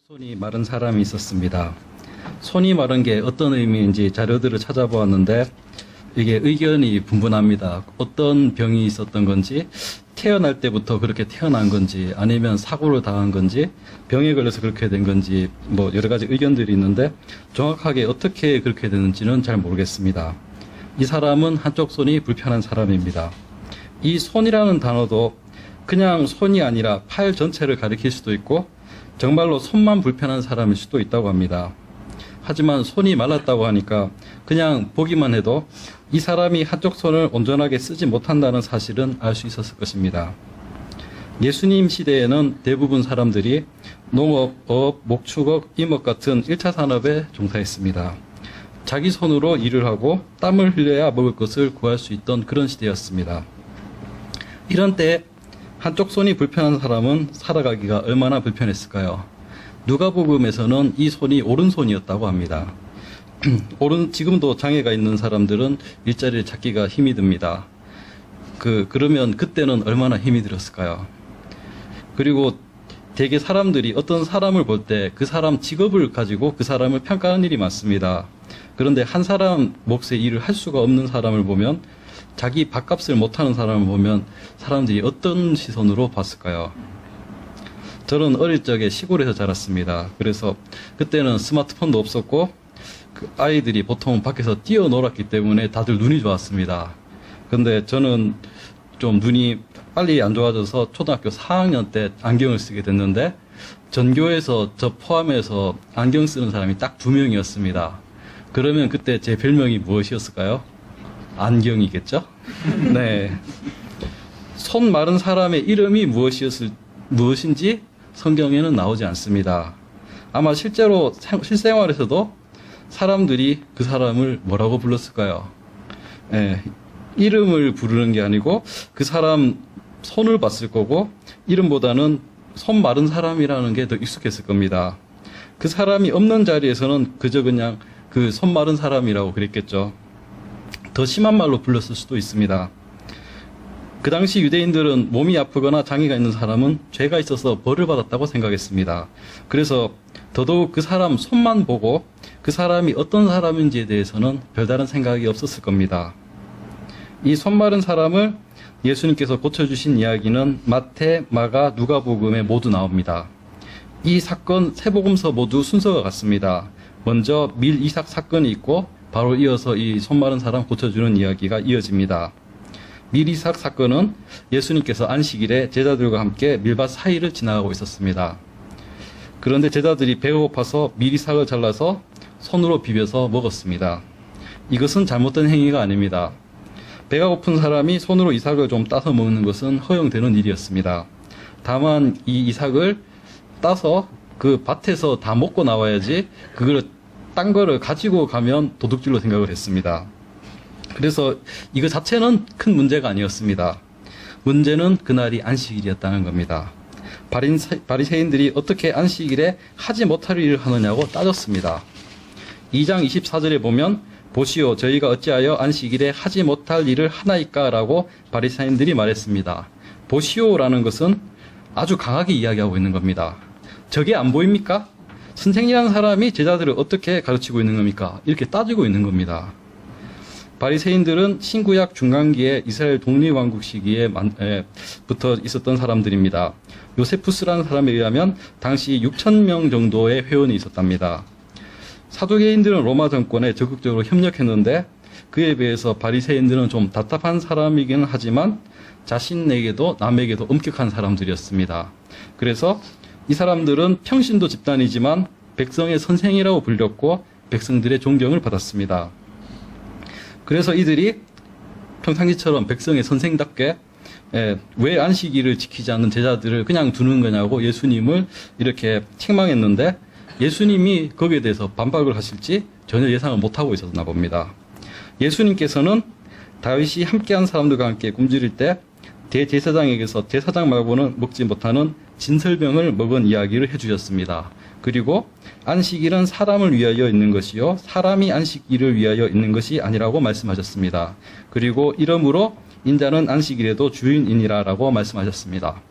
손이 마른 사람이 있었습니다. 손이 마른 게 어떤 의미인지 자료들을 찾아보았는데 이게 의견이 분분합니다. 어떤 병이 있었던 건지, 태어날 때부터 그렇게 태어난 건지, 아니면 사고를 당한 건지, 병에 걸려서 그렇게 된 건지, 뭐 여러 가지 의견들이 있는데 정확하게 어떻게 그렇게 되는지는 잘 모르겠습니다. 이 사람은 한쪽 손이 불편한 사람입니다. 이 손이라는 단어도 그냥 손이 아니라 팔 전체를 가리킬 수도 있고 정말로 손만 불편한 사람일 수도 있다고 합니다. 하지만 손이 말랐다고 하니까 그냥 보기만 해도 이 사람이 한쪽 손을 온전하게 쓰지 못한다는 사실은 알 수 있었을 것입니다. 예수님 시대에는 대부분 사람들이 농업, 어업, 목축업, 임업 같은 1차 산업에 종사했습니다. 자기 손으로 일을 하고 땀을 흘려야 먹을 것을 구할 수 있던 그런 시대였습니다. 이런 때 한쪽 손이 불편한 사람은 살아가기가 얼마나 불편했을까요? 누가복음에서는 이 손이 오른손이었다고 합니다. 지금도 장애가 있는 사람들은 일자리를 찾기가 힘이 듭니다. 그러면 그때는 얼마나 힘이 들었을까요? 그리고 대개 사람들이 어떤 사람을 볼 때 그 사람 직업을 가지고 그 사람을 평가하는 일이 많습니다. 그런데 한 사람 몫의 일을 할 수가 없는 사람을 보면, 자기 밥값을 못하는 사람을 보면 사람들이 어떤 시선으로 봤을까요? 저는 어릴 적에 시골에서 자랐습니다. 그래서 그때는 스마트폰도 없었고 아이들이 보통 밖에서 뛰어놀았기 때문에 다들 눈이 좋았습니다. 근데 저는 좀 눈이 빨리 안 좋아져서 초등학교 4학년 때 안경을 쓰게 됐는데 전교에서 저 포함해서 안경 쓰는 사람이 딱 2명이었습니다. 그러면 그때 제 별명이 무엇이었을까요? 안경이겠죠? 네. 손 마른 사람의 이름이 무엇인지 성경에는 나오지 않습니다. 아마 실생활에서도 사람들이 그 사람을 뭐라고 불렀을까요? 이름을 부르는 게 아니고 그 사람 손을 봤을 거고, 이름보다는 손 마른 사람이라는 게 더 익숙했을 겁니다. 그 사람이 없는 자리에서는 그저 그냥 그 손 마른 사람이라고 그랬겠죠. 더 심한 말로 불렀을 수도 있습니다. 그 당시 유대인들은 몸이 아프거나 장애가 있는 사람은 죄가 있어서 벌을 받았다고 생각했습니다. 그래서 더더욱 그 사람 손만 보고 그 사람이 어떤 사람인지에 대해서는 별다른 생각이 없었을 겁니다. 이 손 마른 사람을 예수님께서 고쳐주신 이야기는 마태, 마가, 누가복음에 모두 나옵니다. 이 사건 세 복음서 모두 순서가 같습니다. 먼저 밀 이삭 사건이 있고 바로 이어서 이 손 마른 사람 고쳐주는 이야기가 이어집니다. 밀 이삭 사건은 예수님께서 안식일에 제자들과 함께 밀밭 사이를 지나가고 있었습니다. 그런데 제자들이 배가 고파서 밀 이삭을 잘라서 손으로 비벼서 먹었습니다. 이것은 잘못된 행위가 아닙니다. 배가 고픈 사람이 손으로 이삭을 좀 따서 먹는 것은 허용되는 일이었습니다. 다만 이 이삭을 따서 그 밭에서 다 먹고 나와야지 그걸 딴 거를 가지고 가면 도둑질로 생각을 했습니다. 그래서 이거 자체는 큰 문제가 아니었습니다. 문제는 그날이 안식일이었다는 겁니다. 바리새인들이 어떻게 안식일에 하지 못할 일을 하느냐고 따졌습니다. 2장 24절에 보면 보시오, 저희가 어찌하여 안식일에 하지 못할 일을 하나이까? 라고 바리새인들이 말했습니다. 보시오라는 것은 아주 강하게 이야기하고 있는 겁니다. 저게 안 보입니까? 선생이라는 사람이 제자들을 어떻게 가르치고 있는 겁니까? 이렇게 따지고 있는 겁니다. 바리새인들은 신구약 중간기에 이스라엘 독립왕국 시기에 부터 있었던 사람들입니다. 요세푸스라는 사람에 의하면 당시 6,000명 정도의 회원이 있었답니다. 사두개인들은 로마 정권에 적극적으로 협력했는데 그에 비해서 바리새인들은 좀 답답한 사람이기는 하지만 자신에게도 남에게도 엄격한 사람들이었습니다. 그래서 이 사람들은 평신도 집단이지만 백성의 선생이라고 불렸고 백성들의 존경을 받았습니다. 그래서 이들이 평상시처럼 백성의 선생답게 왜 안식일을 지키지 않는 제자들을 그냥 두는 거냐고 예수님을 이렇게 책망했는데 예수님이 거기에 대해서 반박을 하실지 전혀 예상을 못하고 있었나 봅니다. 예수님께서는 다윗이 함께한 사람들과 함께 굶주릴 때 대제사장에게서 제사장 말고는 먹지 못하는 진설병을 먹은 이야기를 해주셨습니다. 그리고 안식일은 사람을 위하여 있는 것이요 사람이 안식일을 위하여 있는 것이 아니라고 말씀하셨습니다. 그리고 이러므로 인자는 안식일에도 주인이니라 라고 말씀하셨습니다.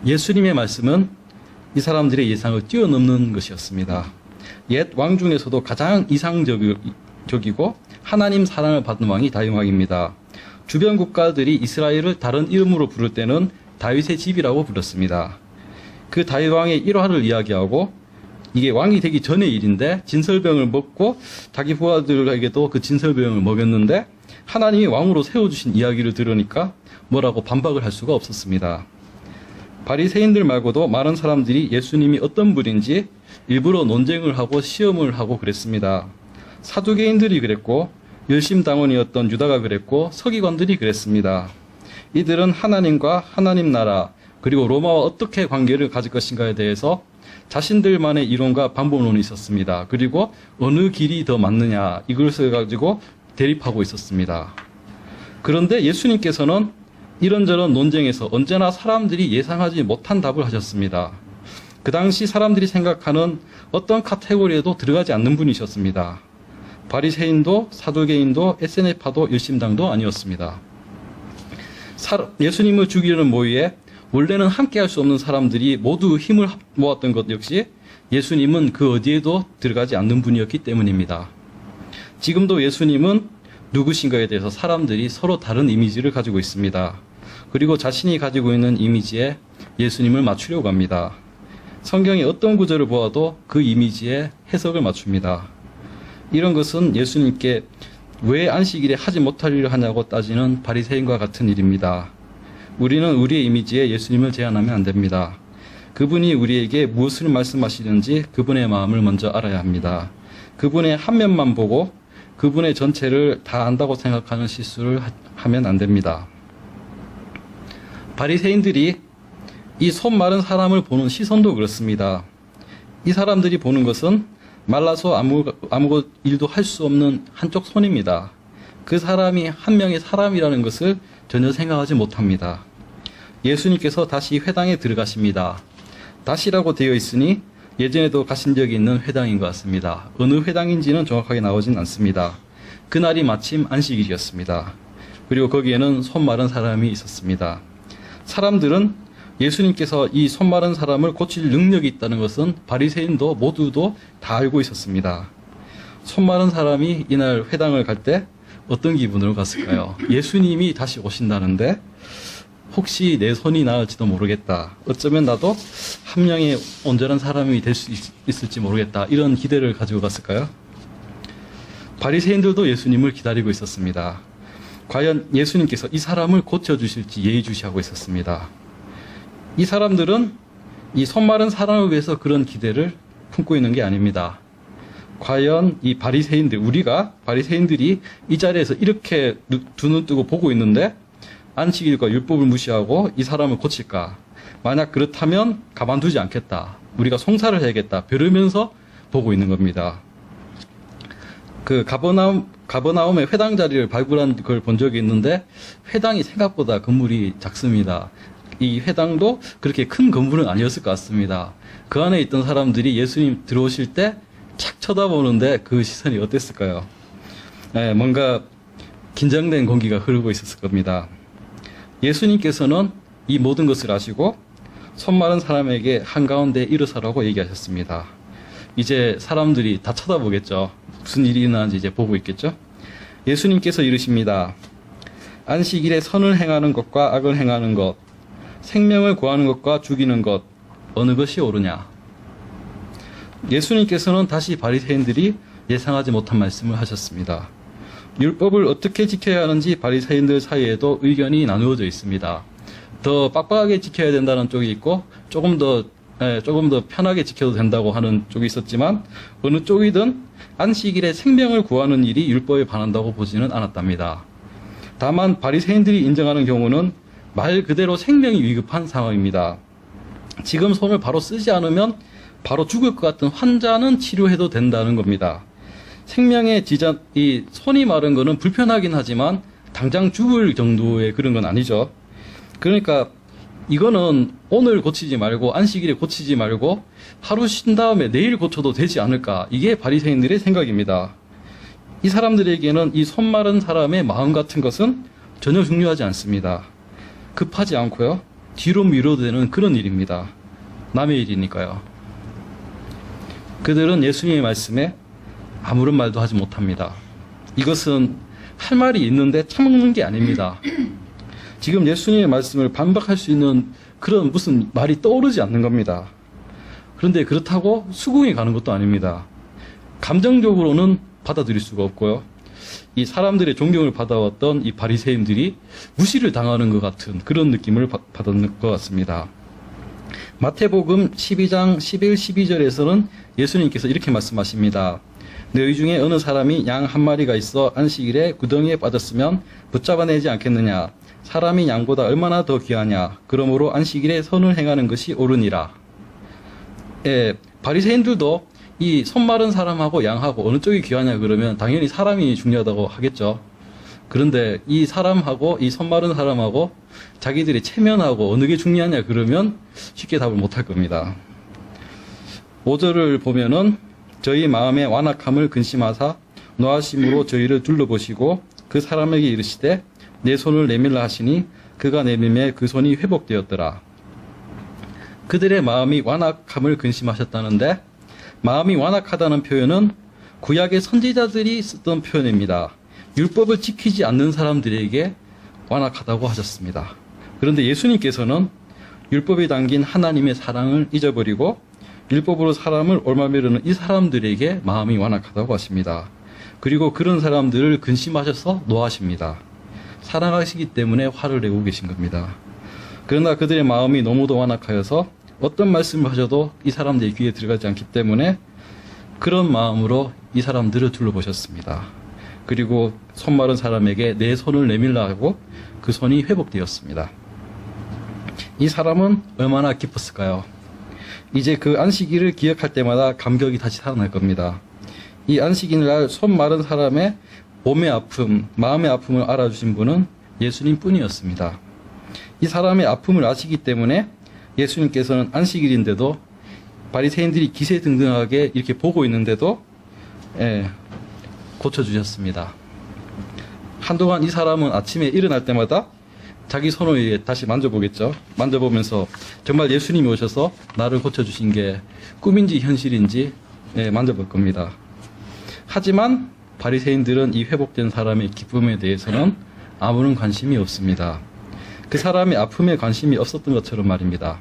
예수님의 말씀은 이 사람들의 예상을 뛰어넘는 것이었습니다. 옛 왕 중에서도 가장 이상적이고 하나님 사랑을 받는 왕이 다윗 왕입니다. 주변 국가들이 이스라엘을 다른 이름으로 부를 때는 다윗의 집이라고 불렀습니다. 그 다윗 왕의 일화를 이야기하고 이게 왕이 되기 전의 일인데 진설병을 먹고 자기 부하들에게도 그 진설병을 먹였는데 하나님이 왕으로 세워주신 이야기를 들으니까 뭐라고 반박을 할 수가 없었습니다. 바리새인들 말고도 많은 사람들이 예수님이 어떤 분인지 일부러 논쟁을 하고 시험을 하고 그랬습니다. 사두개인들이 그랬고 열심당원이었던 유다가 그랬고 서기관들이 그랬습니다. 이들은 하나님과 하나님 나라 그리고 로마와 어떻게 관계를 가질 것인가에 대해서 자신들만의 이론과 방법론이 있었습니다. 그리고 어느 길이 더 맞느냐 이것을 가지고 대립하고 있었습니다. 그런데 예수님께서는 이런저런 논쟁에서 언제나 사람들이 예상하지 못한 답을 하셨습니다. 그 당시 사람들이 생각하는 어떤 카테고리에도 들어가지 않는 분이셨습니다. 바리새인도 사두개인도 SNF파도 열심당도 아니었습니다. 예수님을 죽이려는 모의에 원래는 함께할 수 없는 사람들이 모두 힘을 모았던 것 역시 예수님은 그 어디에도 들어가지 않는 분이었기 때문입니다. 지금도 예수님은 누구신가에 대해서 사람들이 서로 다른 이미지를 가지고 있습니다. 그리고 자신이 가지고 있는 이미지에 예수님을 맞추려고 합니다. 성경의 어떤 구절을 보아도 그 이미지에 해석을 맞춥니다. 이런 것은 예수님께 왜 안식일에 하지 못하려 하냐고 따지는 바리새인과 같은 일입니다. 우리는 우리의 이미지에 예수님을 제한하면 안 됩니다. 그분이 우리에게 무엇을 말씀하시는지 그분의 마음을 먼저 알아야 합니다. 그분의 한 면만 보고 그분의 전체를 다 안다고 생각하는 실수를 하면 안 됩니다. 바리새인들이 이 손 마른 사람을 보는 시선도 그렇습니다. 이 사람들이 보는 것은 말라서 아무 일도 할 수 없는 한쪽 손입니다. 그 사람이 한 명의 사람이라는 것을 전혀 생각하지 못합니다. 예수님께서 다시 회당에 들어가십니다. 다시라고 되어 있으니 예전에도 가신 적이 있는 회당인 것 같습니다. 어느 회당인지는 정확하게 나오진 않습니다. 그날이 마침 안식일이었습니다. 그리고 거기에는 손 마른 사람이 있었습니다. 사람들은 예수님께서 이 손 마른 사람을 고칠 능력이 있다는 것은 바리새인도 모두도 다 알고 있었습니다. 손 마른 사람이 이날 회당을 갈 때 어떤 기분으로 갔을까요? 예수님이 다시 오신다는데 혹시 내 손이 나을지도 모르겠다. 어쩌면 나도 한 명의 온전한 사람이 될 수 있을지 모르겠다. 이런 기대를 가지고 갔을까요? 바리새인들도 예수님을 기다리고 있었습니다. 과연 예수님께서 이 사람을 고쳐주실지 예의주시하고 있었습니다. 이 사람들은 이 손 마른 사람을 위해서 그런 기대를 품고 있는 게 아닙니다. 과연 이 바리새인들, 우리가 바리새인들이 이 자리에서 이렇게 두 눈 뜨고 보고 있는데 안식일과 율법을 무시하고 이 사람을 고칠까? 만약 그렇다면 가만두지 않겠다. 우리가 송사를 해야겠다. 벼르면서 보고 있는 겁니다. 그 가버나움의 회당 자리를 발굴한 걸 본 적이 있는데 회당이 생각보다 건물이 작습니다. 이 회당도 그렇게 큰 건물은 아니었을 것 같습니다. 그 안에 있던 사람들이 예수님 들어오실 때 착 쳐다보는데 그 시선이 어땠을까요? 네, 뭔가 긴장된 공기가 흐르고 있었을 겁니다. 예수님께서는 이 모든 것을 아시고 손 마른 사람에게 한가운데 일어서라고 얘기하셨습니다. 이제 사람들이 다 쳐다보겠죠. 무슨 일이 일어나는지 이제 보고 있겠죠. 예수님께서 이르십니다. 안식일에 선을 행하는 것과 악을 행하는 것, 생명을 구하는 것과 죽이는 것, 어느 것이 옳으냐? 예수님께서는 다시 바리새인들이 예상하지 못한 말씀을 하셨습니다. 율법을 어떻게 지켜야 하는지 바리새인들 사이에도 의견이 나누어져 있습니다. 더 빡빡하게 지켜야 된다는 쪽이 있고 조금 더 편하게 지켜도 된다고 하는 쪽이 있었지만 어느 쪽이든 안식일에 생명을 구하는 일이 율법에 반한다고 보지는 않았답니다. 다만 바리새인들이 인정하는 경우는 말 그대로 생명이 위급한 상황입니다. 지금 손을 바로 쓰지 않으면 바로 죽을 것 같은 환자는 치료해도 된다는 겁니다. 생명의 이 손이 마른 거는 불편하긴 하지만 당장 죽을 정도의 그런 건 아니죠. 그러니까 이거는 오늘 고치지 말고 안식일에 고치지 말고 하루 쉰 다음에 내일 고쳐도 되지 않을까. 이게 바리새인들의 생각입니다. 이 사람들에게는 이 손 마른 사람의 마음 같은 것은 전혀 중요하지 않습니다. 급하지 않고요. 뒤로 미뤄도 되는 그런 일입니다. 남의 일이니까요. 그들은 예수님의 말씀에 아무런 말도 하지 못합니다. 이것은 할 말이 있는데 참는 게 아닙니다. 지금 예수님의 말씀을 반박할 수 있는 그런 무슨 말이 떠오르지 않는 겁니다. 그런데 그렇다고 수긍이 가는 것도 아닙니다. 감정적으로는 받아들일 수가 없고요. 이 사람들의 존경을 받아왔던 이 바리새인들이 무시를 당하는 것 같은 그런 느낌을 받았는 것 같습니다. 마태복음 12장 11, 12절에서는 예수님께서 이렇게 말씀하십니다. 너희 중에 어느 사람이 양 한 마리가 있어 안식일에 구덩이에 빠졌으면 붙잡아내지 않겠느냐. 사람이 양보다 얼마나 더 귀하냐. 그러므로 안식일에 선을 행하는 것이 옳으니라. 예, 바리새인들도 이 손 마른 사람하고 양하고 어느 쪽이 귀하냐 그러면 당연히 사람이 중요하다고 하겠죠. 그런데 이 사람하고 이 손 마른 사람하고 자기들이 체면하고 어느 게 중요하냐 그러면 쉽게 답을 못할 겁니다. 5절을 보면은 저희 마음의 완악함을 근심하사 노하심으로 저희를 둘러보시고 그 사람에게 이르시되 내 손을 내밀라 하시니 그가 내밀매 그 손이 회복되었더라. 그들의 마음이 완악함을 근심하셨다는데 마음이 완악하다는 표현은 구약의 선지자들이 쓰던 표현입니다. 율법을 지키지 않는 사람들에게 완악하다고 하셨습니다. 그런데 예수님께서는 율법에 담긴 하나님의 사랑을 잊어버리고 율법으로 사람을 옳아미르는 이 사람들에게 마음이 완악하다고 하십니다. 그리고 그런 사람들을 근심하셔서 노하십니다. 사랑하시기 때문에 화를 내고 계신 겁니다. 그러나 그들의 마음이 너무도 완악하여서 어떤 말씀을 하셔도 이 사람들의 귀에 들어가지 않기 때문에 그런 마음으로 이 사람들을 둘러보셨습니다. 그리고 손 마른 사람에게 내 손을 내밀라 하고 그 손이 회복되었습니다. 이 사람은 얼마나 기뻤을까요? 이제 그 안식일을 기억할 때마다 감격이 다시 살아날 겁니다. 이 안식일 날 손 마른 사람의 몸의 아픔, 마음의 아픔을 알아주신 분은 예수님 뿐이었습니다. 이 사람의 아픔을 아시기 때문에 예수님께서는 안식일인데도 바리새인들이 기세등등하게 이렇게 보고 있는데도 고쳐주셨습니다. 한동안 이 사람은 아침에 일어날 때마다 자기 손을 다시 만져보겠죠. 만져보면서 정말 예수님이 오셔서 나를 고쳐주신 게 꿈인지 현실인지 만져볼 겁니다. 하지만 바리새인들은 이 회복된 사람의 기쁨에 대해서는 아무런 관심이 없습니다. 그 사람의 아픔에 관심이 없었던 것처럼 말입니다.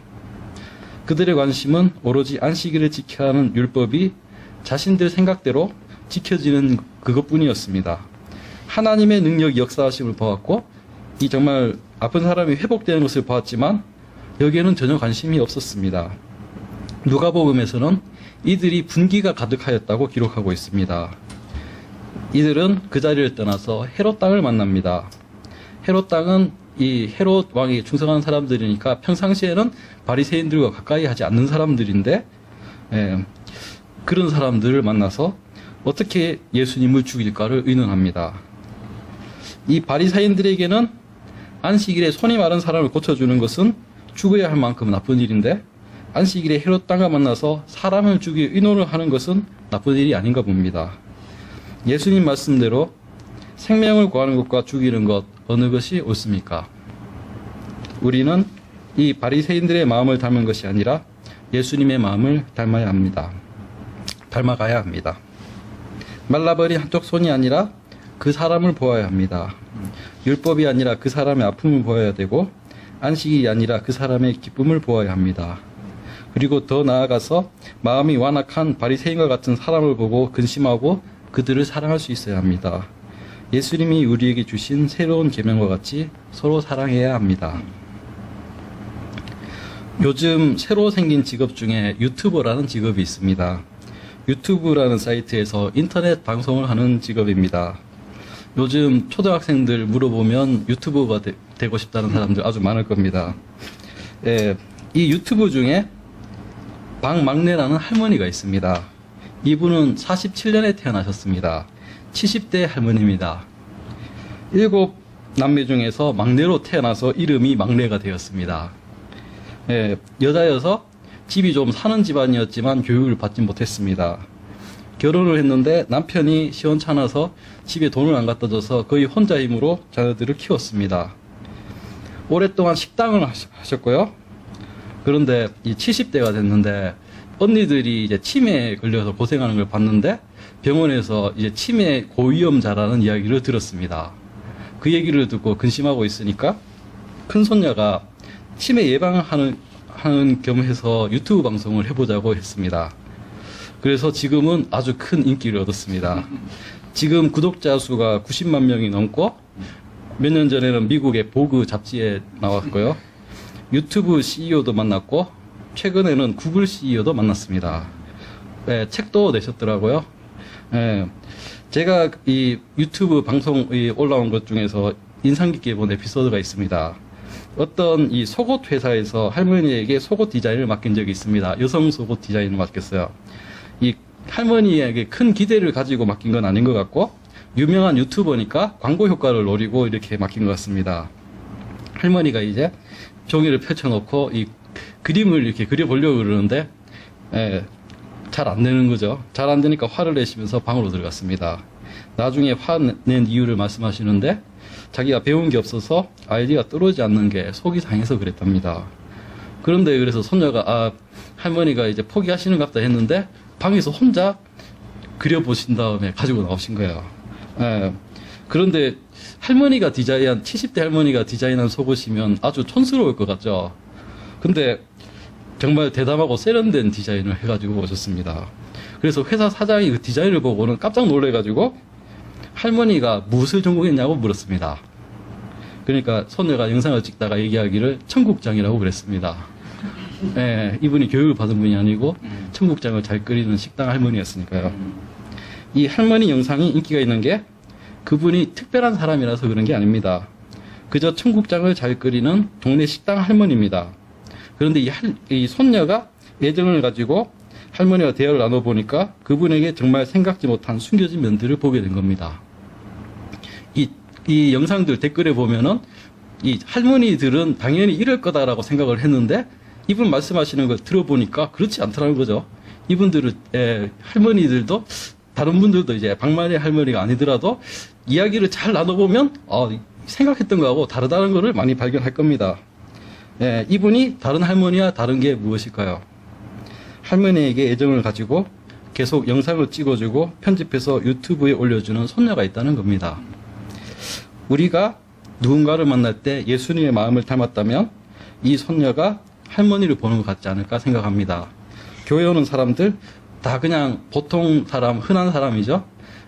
그들의 관심은 오로지 안식일을 지켜야 하는 율법이 자신들 생각대로 지켜지는 그것뿐이었습니다. 하나님의 능력이 역사하심을 보았고 이 정말 아픈 사람이 회복되는 것을 보았지만 여기에는 전혀 관심이 없었습니다. 누가복음에서는 이들이 분기가 가득하였다고 기록하고 있습니다. 이들은 그 자리를 떠나서 헤롯 땅을 만납니다. 헤롯 땅은 이 헤롯 왕이 충성한 사람들이니까 평상시에는 바리새인들과 가까이 하지 않는 사람들인데 그런 사람들을 만나서 어떻게 예수님을 죽일까를 의논합니다. 이 바리새인들에게는 안식일에 손이 마른 사람을 고쳐주는 것은 죽어야 할 만큼 나쁜 일인데 안식일에 헤롯 땅과 만나서 사람을 죽일 의논을 하는 것은 나쁜 일이 아닌가 봅니다. 예수님 말씀대로 생명을 구하는 것과 죽이는 것 어느 것이 옳습니까? 우리는 이 바리새인들의 마음을 닮은 것이 아니라 예수님의 마음을 닮아야 합니다. 닮아가야 합니다. 말라버린 한쪽 손이 아니라 그 사람을 보아야 합니다. 율법이 아니라 그 사람의 아픔을 보아야 되고 안식일이 아니라 그 사람의 기쁨을 보아야 합니다. 그리고 더 나아가서 마음이 완악한 바리새인과 같은 사람을 보고 근심하고 그들을 사랑할 수 있어야 합니다. 예수님이 우리에게 주신 새로운 계명과 같이 서로 사랑해야 합니다. 요즘 새로 생긴 직업 중에 유튜버라는 직업이 있습니다. 유튜브라는 사이트에서 인터넷 방송을 하는 직업입니다. 요즘 초등학생들 물어보면 유튜버가 되고 싶다는 사람들 아주 많을 겁니다. 이 유튜브 중에 박막내라는 할머니가 있습니다. 이분은 47년에 태어나셨습니다. 70대 할머니입니다. 7남매 중에서 막내로 태어나서 이름이 막내가 되었습니다. 여자여서 집이 좀 사는 집안이었지만 교육을 받지 못했습니다. 결혼을 했는데 남편이 시원찮아서 집에 돈을 안 갖다 줘서 거의 혼자 힘으로 자녀들을 키웠습니다. 오랫동안 식당을 하셨고요. 그런데 이 70대가 됐는데 언니들이 이제 치매에 걸려서 고생하는 걸 봤는데 병원에서 이제 치매 고위험자라는 이야기를 들었습니다. 그 얘기를 듣고 근심하고 있으니까 큰 손녀가 치매 예방하는 겸해서 유튜브 방송을 해보자고 했습니다. 그래서 지금은 아주 큰 인기를 얻었습니다. 지금 구독자 수가 90만 명이 넘고 몇 년 전에는 미국의 보그 잡지에 나왔고요. 유튜브 CEO도 만났고 최근에는 구글 CEO도 만났습니다. 네, 책도 내셨더라고요. 네, 제가 이 유튜브 방송이 올라온 것 중에서 인상 깊게 본 에피소드가 있습니다. 어떤 이 속옷 회사에서 할머니에게 속옷 디자인을 맡긴 적이 있습니다. 여성 속옷 디자인을 맡겼어요. 이 할머니에게 큰 기대를 가지고 맡긴 건 아닌 것 같고 유명한 유튜버니까 광고 효과를 노리고 이렇게 맡긴 것 같습니다. 할머니가 이제 종이를 펼쳐놓고 이 그림을 이렇게 그려보려고 그러는데 잘 안 되는 거죠. 잘 안 되니까 화를 내시면서 방으로 들어갔습니다. 나중에 화낸 이유를 말씀하시는데 자기가 배운 게 없어서 아이디가 떨어지지 않는 게 속이 상해서 그랬답니다. 그런데 그래서 손녀가 할머니가 이제 포기하시는 것 같다 했는데 방에서 혼자 그려보신 다음에 가지고 나오신 거예요. 그런데 할머니가 디자인한 70대 할머니가 디자인한 속옷이면 아주 촌스러울 것 같죠. 근데 정말 대담하고 세련된 디자인을 해가지고 오셨습니다. 그래서 회사 사장이 그 디자인을 보고는 깜짝 놀래가지고 할머니가 무엇을 전공했냐고 물었습니다. 그러니까 손녀가 영상을 찍다가 얘기하기를 청국장이라고 그랬습니다. 이분이 교육을 받은 분이 아니고 청국장을 잘 끓이는 식당 할머니였으니까요. 이 할머니 영상이 인기가 있는 게 그분이 특별한 사람이라서 그런 게 아닙니다. 그저 청국장을 잘 끓이는 동네 식당 할머니입니다. 그런데 이 손녀가 애정을 가지고 할머니와 대화를 나눠보니까 그분에게 정말 생각지 못한 숨겨진 면들을 보게 된 겁니다. 이 영상들 댓글에 보면은 이 할머니들은 당연히 이럴 거다라고 생각을 했는데 이분 말씀하시는 걸 들어보니까 그렇지 않더라는 거죠. 이분들은 할머니들도 다른 분들도 이제 박만의 할머니가 아니더라도 이야기를 잘 나눠보면 생각했던 거하고 다르다는 것을 많이 발견할 겁니다. 이분이 다른 할머니와 다른 게 무엇일까요? 할머니에게 애정을 가지고 계속 영상을 찍어주고 편집해서 유튜브에 올려주는 손녀가 있다는 겁니다. 우리가 누군가를 만날 때 예수님의 마음을 닮았다면 이 손녀가 할머니를 보는 것 같지 않을까 생각합니다. 교회 오는 사람들 다 그냥 보통 사람, 흔한 사람이죠.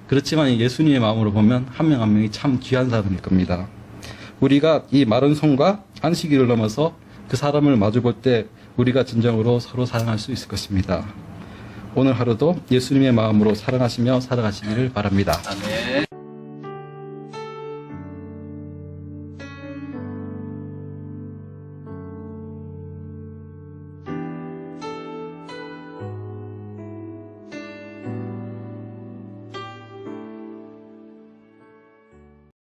그렇지만 예수님의 마음으로 보면 한 명 한 명이 참 귀한 사람일 겁니다. 우리가 이 마른 손과 안식일을 넘어서 그 사람을 마주볼 때 우리가 진정으로 서로 사랑할 수 있을 것입니다. 오늘 하루도 예수님의 마음으로 사랑하시며 살아가시기를 바랍니다. 아멘.